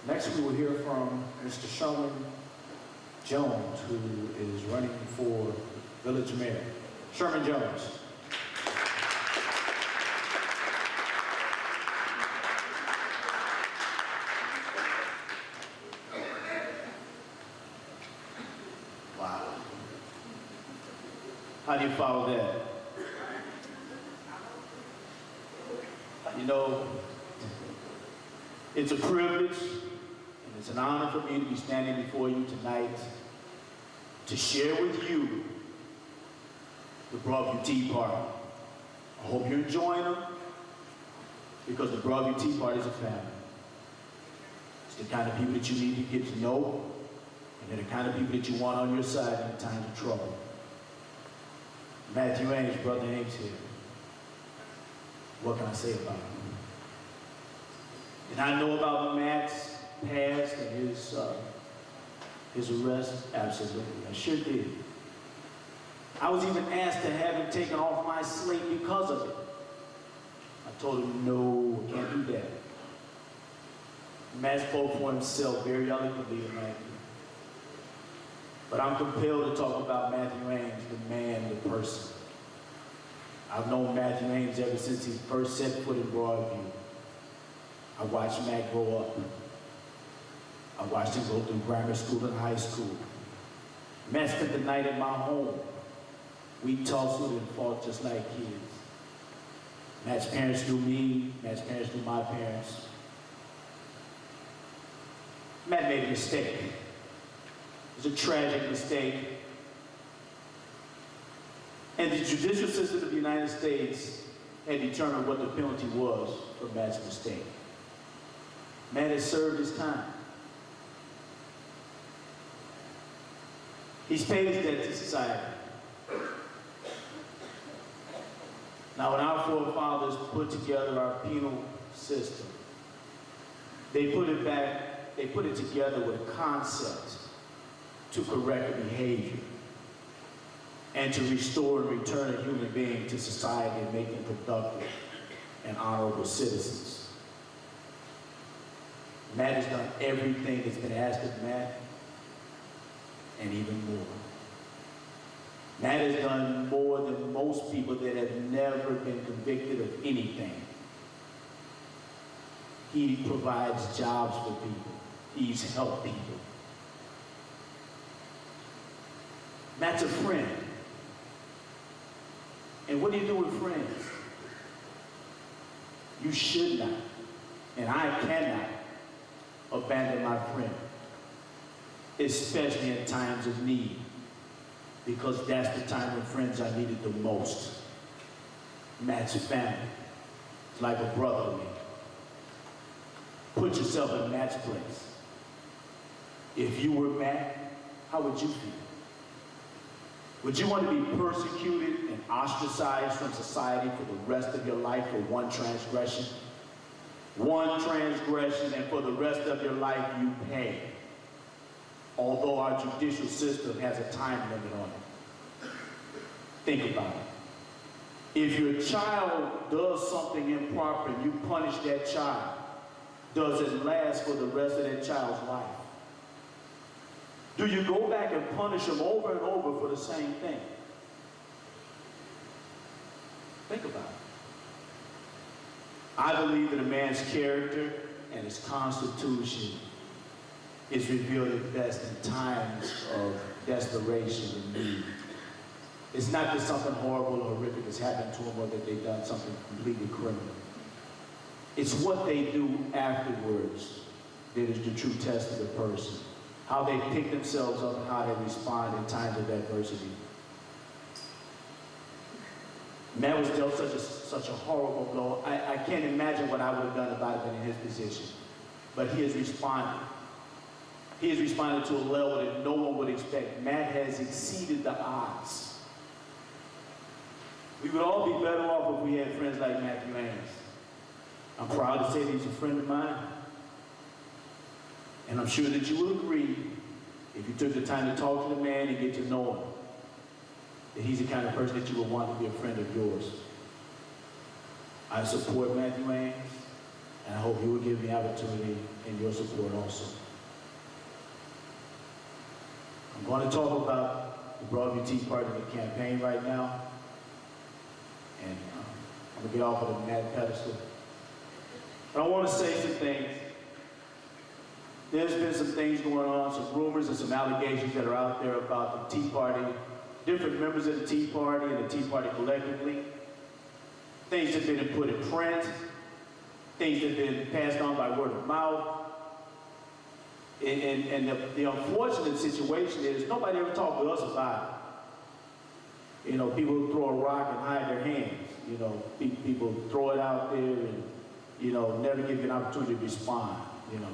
Next, we will hear from Mr. Sherman Jones, who is running for village mayor. Sherman Jones. Wow. How do you follow that? You know, it's a privilege and it's an honor for me to be standing before you tonight to share with you the Broadview Tea Party. I hope you're enjoying them because the Broadview Tea Party is a family. It's the kind of people that you need to get to know, and they're the kind of people that you want on your side in times of trouble. Matthew Ames, Brother Ames here. What can I say about him? And I know about Matt's past and his arrest? Absolutely, I sure did. I was even asked to have him taken off my slate because of it. I told him, no, I can't do that. Matt spoke for himself very eloquently tonight. But I'm compelled to talk about Matthew Ames, the man, the person. I've known Matthew Ames ever since he first set foot in Broadview. I watched Matt grow up. I watched him go through grammar school and high school. Matt spent the night at my home. We tussled and fought just like kids. Matt's parents knew me, Matt's parents knew my parents. Matt made a mistake. It was a tragic mistake. And the judicial system of the United States had determined what the penalty was for Matt's mistake. Matt has served his time. He's paid his debt to society. Now, when our forefathers put together our penal system, they put it together with a concept to correct behavior and to restore and return a human being to society and make them productive and honorable citizens. Matt has done everything that's been asked of Matt, and even more. Matt has done more than most people that have never been convicted of anything. He provides jobs for people. He's helped people. Matt's a friend. And what do you do with friends? You should not, and I cannot, abandon my friend, especially in times of need, because that's the time when friends are needed the most. Matt's family. It's like a brother to me. Put yourself in Matt's place. If you were Matt, how would you feel? Would you want to be persecuted and ostracized from society for the rest of your life for one transgression? One transgression, and for the rest of your life you pay. Although our judicial system has a time limit on it. Think about it. If your child does something improper and you punish that child, does it last for the rest of that child's life? Do you go back and punish them over and over for the same thing? Think about it. I believe that a man's character and his constitution is revealed at best in times of desperation and need. It's not that something horrible or horrific has happened to them or that they've done something completely criminal. It's what they do afterwards that is the true test of the person. How they pick themselves up and how they respond in times of adversity. Matt was dealt such a horrible blow. I can't imagine what I would have done if I had been in his position. But he has responded. He has responded to a level that no one would expect. Matt has exceeded the odds. We would all be better off if we had friends like Matthew Ames. I'm proud to say that he's a friend of mine. And I'm sure that you will agree, if you took the time to talk to the man and get to know him, that he's the kind of person that you would want to be a friend of yours. I support Matthew Ames. And I hope you will give me opportunity and your support also. I'm going to talk about the Broadview Tea Party campaign right now. And I'm going to get off of the mad pedestal. But I want to say some things. There's been some things going on, some rumors and some allegations that are out there about the Tea Party, different members of the Tea Party and the Tea Party collectively. Things that have been put in print, things that have been passed on by word of mouth. And the unfortunate situation is nobody ever talked to us about it. You know, people throw a rock and hide their hands. You know, people throw it out there and, you know, never give you an opportunity to respond, you know.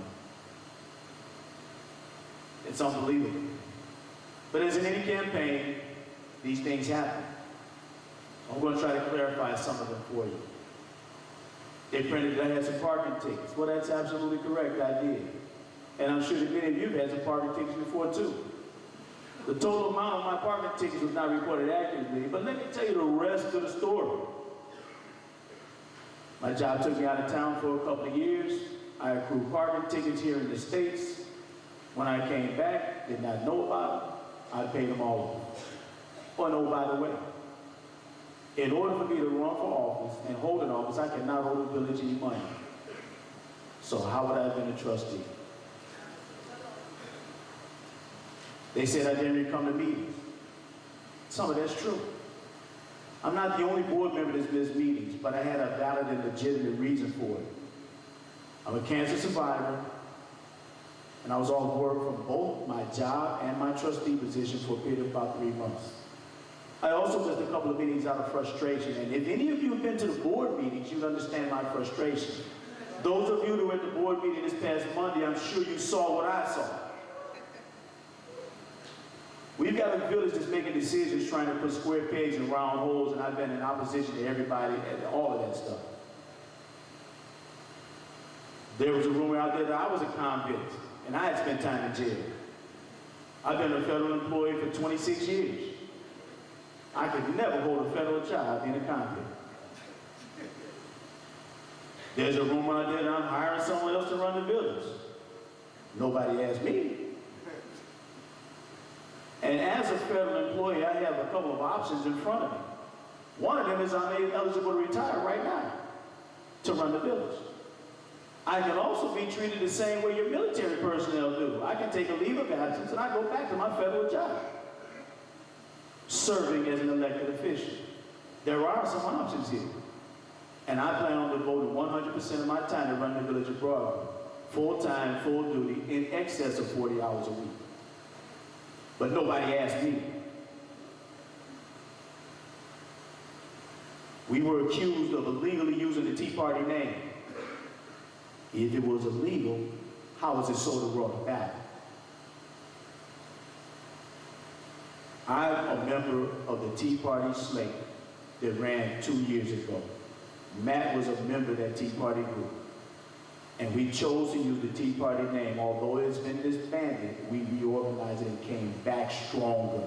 It's unbelievable. But as in any campaign, these things happen. I'm going to try to clarify some of them for you. They printed that I had some parking tickets. Well, that's absolutely correct, I did. And I'm sure that many of you have had some parking tickets before, too. The total amount of my parking tickets was not reported accurately, but let me tell you the rest of the story. My job took me out of town for a couple of years. I accrued parking tickets here in the States. When I came back, did not know about them, I paid them all off. Oh, no, by the way, in order for me to run for office and hold an office, I cannot hold the village any money. So how would I have been a trustee? They said I didn't even come to meetings. Some of that's true. I'm not the only board member that's missed meetings, but I had a valid and legitimate reason for it. I'm a cancer survivor, and I was off work from both my job and my trustee position for a period of about 3 months. I also missed a couple of meetings out of frustration, and if any of you have been to the board meetings, you'd understand my frustration. Those of you who were at the board meeting this past Monday, I'm sure you saw what I saw. We've got a village that's making decisions trying to put square pegs in round holes, and I've been in opposition to everybody and all of that stuff. There was a rumor out there that I was a convict, and I had spent time in jail. I've been a federal employee for 26 years. I could never hold a federal job being a convict. There's a rumor out there that I'm hiring someone else to run the village. Nobody asked me. And as a federal employee, I have a couple of options in front of me. One of them is I'm eligible to retire right now to run the village. I can also be treated the same way your military personnel do. I can take a leave of absence and I go back to my federal job, serving as an elected official. There are some options here. And I plan on devoting 100% of my time to run the village of Broadview, full-time, full duty, in excess of 40 hours a week. But nobody asked me. We were accused of illegally using the Tea Party name. If it was illegal, how was it so to brought about? I'm a member of the Tea Party slate that ran 2 years ago. Matt was a member of that Tea Party group. And we chose to use the Tea Party name. Although it's been disbanded, we reorganized it and came back stronger.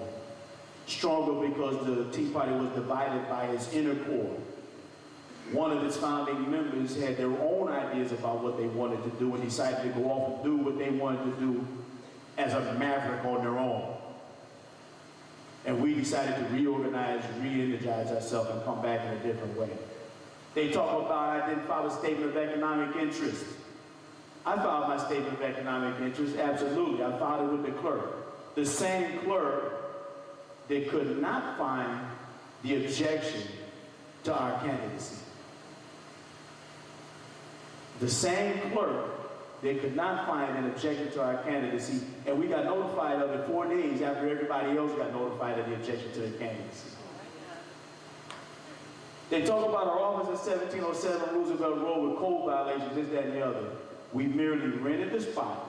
Stronger because the Tea Party was divided by its inner core. One of its founding members had their own ideas about what they wanted to do and decided to go off and do what they wanted to do as a maverick on their own. And we decided to reorganize, re-energize ourselves and come back in a different way. They talk about I didn't file a statement of economic interest. I filed my statement of economic interest, absolutely. I filed it with the clerk. The same clerk that could not find the objection to our candidacy. The same clerk that could not find an objection to our candidacy, and we got notified of it 4 days after everybody else got notified of the objection to the candidacy. They talk about our office at 1707 Roosevelt Road with code violations, this, that, and the other. We merely rented the spot,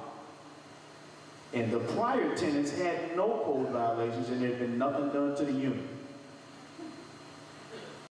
and the prior tenants had no code violations, and there had been nothing done to the unit.